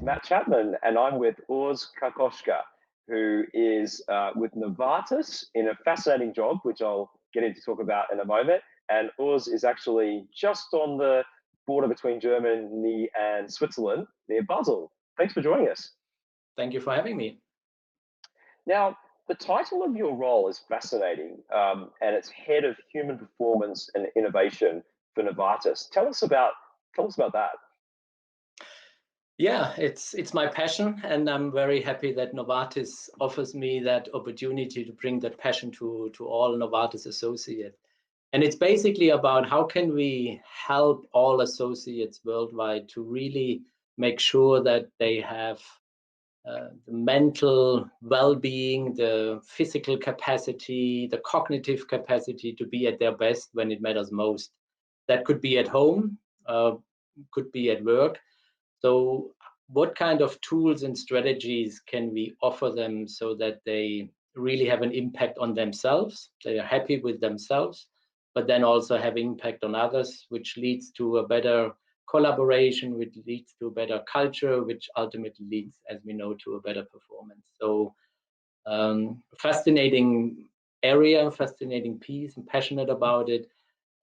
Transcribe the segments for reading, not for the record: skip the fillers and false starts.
Matt Chapman, and I'm with Urs Karkoschka, who is with Novartis in a fascinating job, which I'll get into talk about in a moment. And Urs is actually just on the border between Germany and Switzerland, near Basel. Thanks for joining us. Thank you for having me. Now, the title of your role is fascinating, and it's Head of Human Performance and Innovation for Novartis. Tell us about that. Yeah, it's my passion, and I'm very happy that Novartis offers me that opportunity to bring that passion to all Novartis associates. And it's basically about how can we help all associates worldwide to really make sure that they have the mental well-being, the physical capacity, the cognitive capacity to be at their best when it matters most. That could be at home, could be at work. So what kind of tools and strategies can we offer them so that they really have an impact on themselves, they are happy with themselves, but then also have impact on others, which leads to a better collaboration, which leads to a better culture, which ultimately leads, as we know, to a better performance. So fascinating area, fascinating piece. I'm passionate about it.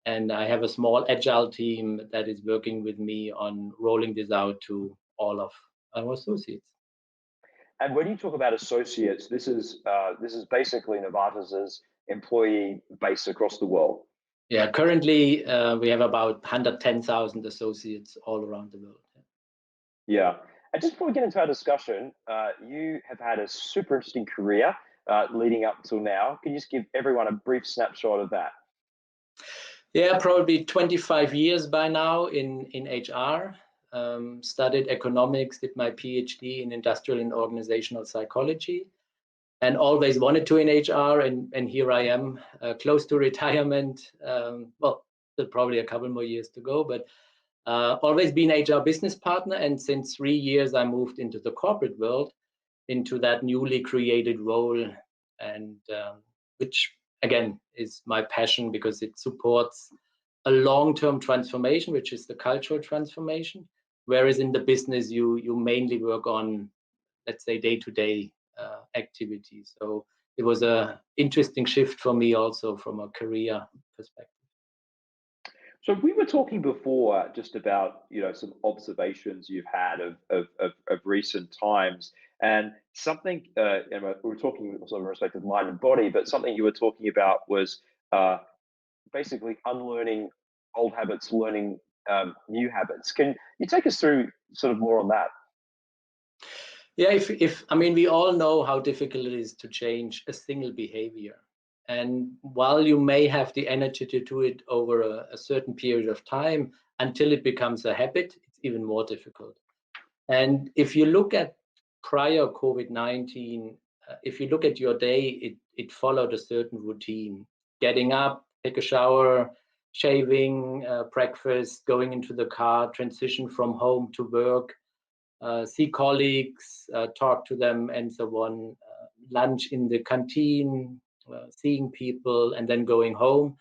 And I have a small agile team that is working with me on rolling this out to all of our associates. And when you talk about associates, this is basically Novartis's employee base across the world. Yeah, currently we have about 110,000 associates all around the world. Yeah. And just before we get into our discussion, you have had a super interesting career leading up till now. Can you just give everyone a brief snapshot of that? Yeah, probably 25 years by now in HR. Studied economics, did my PhD in industrial and organizational psychology, and always wanted to in HR. And here I am, close to retirement. Well, still probably a couple more years to go, but always been HR business partner. And since 3 years, I moved into the corporate world, into that newly created role, and which again is my passion because it supports a long-term transformation, which is the cultural transformation. Whereas in the business, you mainly work on, let's say, day-to-day activities. So it was a interesting shift for me also from a career perspective. So we were talking before just about some observations you've had of recent times, and something we were talking also in respect of mind and body, but something you were talking about was basically unlearning old habits, learning new habits. Can you take us through sort of more on that? Yeah, if I mean, we all know how difficult it is to change a single behavior. And while you may have the energy to do it over a certain period of time until it becomes a habit, it's even more difficult. And if you look at prior COVID-19, if you look at your day, it followed a certain routine. Getting up, take a shower, shaving, breakfast, going into the car, transition from home to work, see colleagues, talk to them, and so on. Lunch in the canteen, seeing people, and then going home,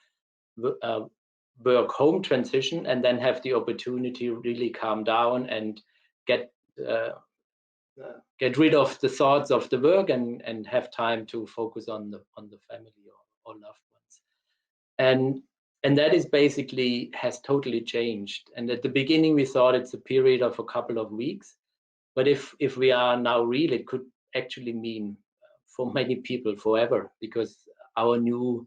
work home transition, and then have the opportunity to really calm down and get rid of the thoughts of the work and have time to focus on the family or loved ones. And that is basically has totally changed. And at the beginning, we thought it's a period of a couple of weeks. But if we are now real, it could actually mean for many people forever, because our new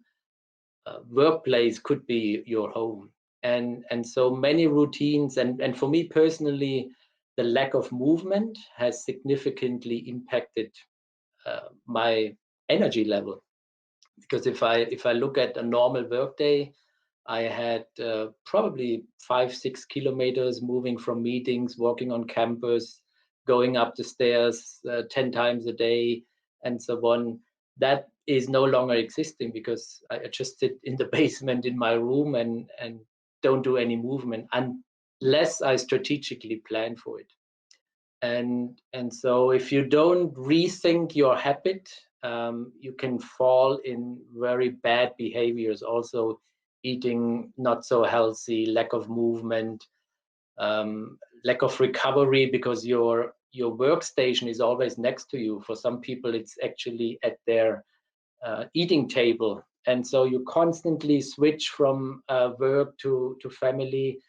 workplace could be your home. And so many routines, and for me personally, the lack of movement has significantly impacted my energy level. Because if I look at a normal workday, I had probably 5-6 kilometers moving from meetings, walking on campus, going up the stairs 10 times a day, and so on. That is no longer existing because I just sit in the basement in my room and don't do any movement unless I strategically plan for it. And so if you don't rethink your habit, you can fall in very bad behaviors, also eating not so healthy, lack of movement, lack of recovery because your your workstation is always next to you. For some people, it's actually at their eating table. And so you constantly switch from work to family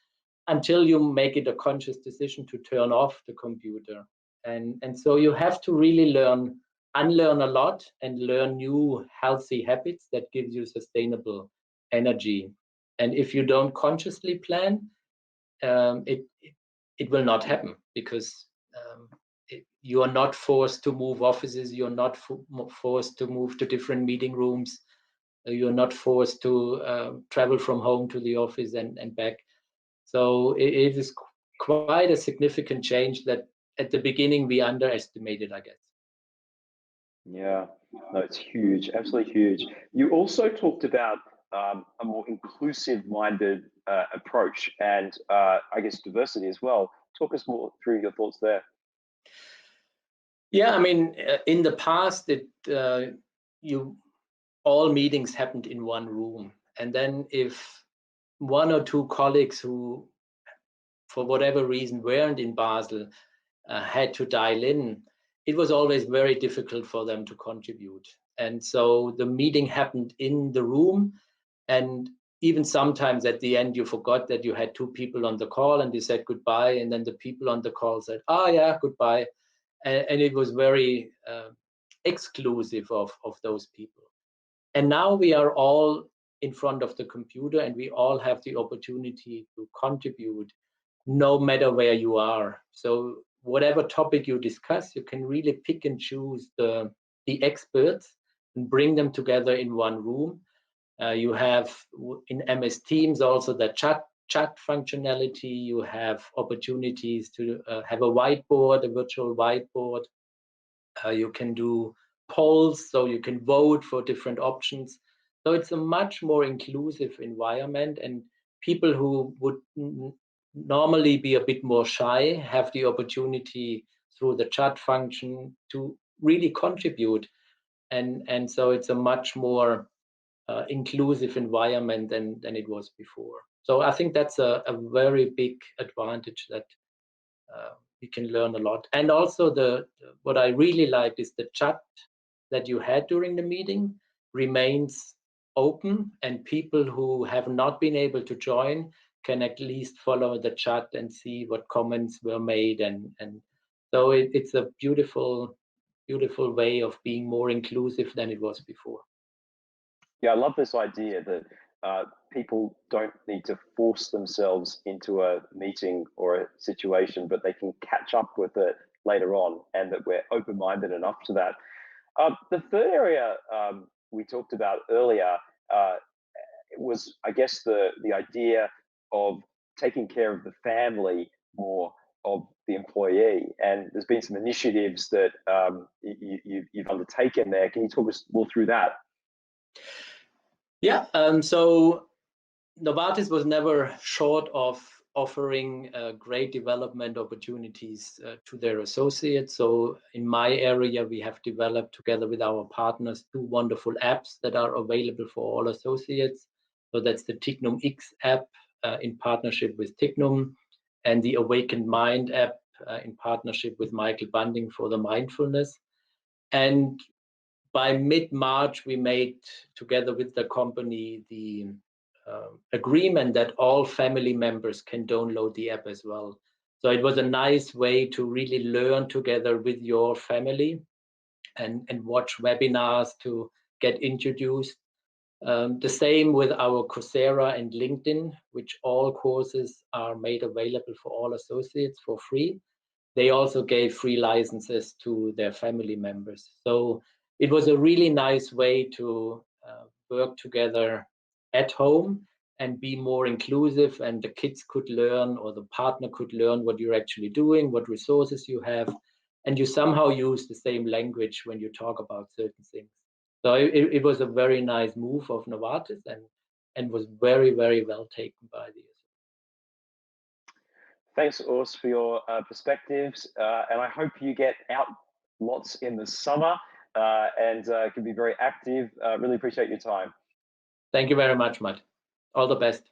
until you make it a conscious decision to turn off the computer. And so you have to really unlearn a lot and learn new healthy habits that gives you sustainable energy. And if you don't consciously plan, it will not happen, because you are not forced to move offices, you're not forced to move to different meeting rooms, you're not forced to travel from home to the office and back. So it is quite a significant change that at the beginning we underestimated, I guess. Yeah, no, it's huge, absolutely huge. You also talked about a more inclusive-minded approach, and I guess diversity as well. Talk us more through your thoughts there. Yeah, I mean, in the past, you all meetings happened in one room, and then if one or two colleagues who, for whatever reason, weren't in Basel, had to dial in, it was always very difficult for them to contribute. And so the meeting happened in the room, and even sometimes at the end you forgot that you had two people on the call and you said goodbye, and then the people on the call said, "Ah, yeah, goodbye," and it was very exclusive of those people. And now we are all in front of the computer, and we all have the opportunity to contribute no matter where you are. So whatever topic you discuss, you can really pick and choose the experts and bring them together in one room. You have in MS Teams also the chat functionality. You have opportunities to have a whiteboard, a virtual whiteboard. You can do polls, so you can vote for different options. So it's a much more inclusive environment, and people who would normally be a bit more shy have the opportunity through the chat function to really contribute. And so it's a much more inclusive environment than it was before. So I think that's a very big advantage that you can learn a lot. And also what I really liked is the chat that you had during the meeting remains open, and people who have not been able to join can at least follow the chat and see what comments were made. And so it's a beautiful way of being more inclusive than it was before. Yeah, I love this idea that people don't need to force themselves into a meeting or a situation, but they can catch up with it later on, and that we're open-minded enough to that. The third area we talked about earlier was, I guess, the idea of taking care of the family more of the employee. And there's been some initiatives that you've undertaken there. Can you talk us more through that? Yeah, so Novartis was never short of offering great development opportunities to their associates. So in my area, we have developed together with our partners two wonderful apps that are available for all associates. So that's the Tignum X app in partnership with Tignum, and the Awakened Mind app in partnership with Michael Bunting for the Mindfulness. And by mid-March, we made, together with the company, the agreement that all family members can download the app as well. So it was a nice way to really learn together with your family and watch webinars to get introduced. The same with our Coursera and LinkedIn, which all courses are made available for all associates for free. They also gave free licenses to their family members. So it was a really nice way to work together at home and be more inclusive, and the kids could learn, or the partner could learn what you're actually doing, what resources you have, and you somehow use the same language when you talk about certain things. So it was a very nice move of Novartis, and was very, very well taken by the. Thanks, Urs, for your perspectives, and I hope you get out lots in the summer and can be very active. Really appreciate your time. Thank you very much, Matt. All the best.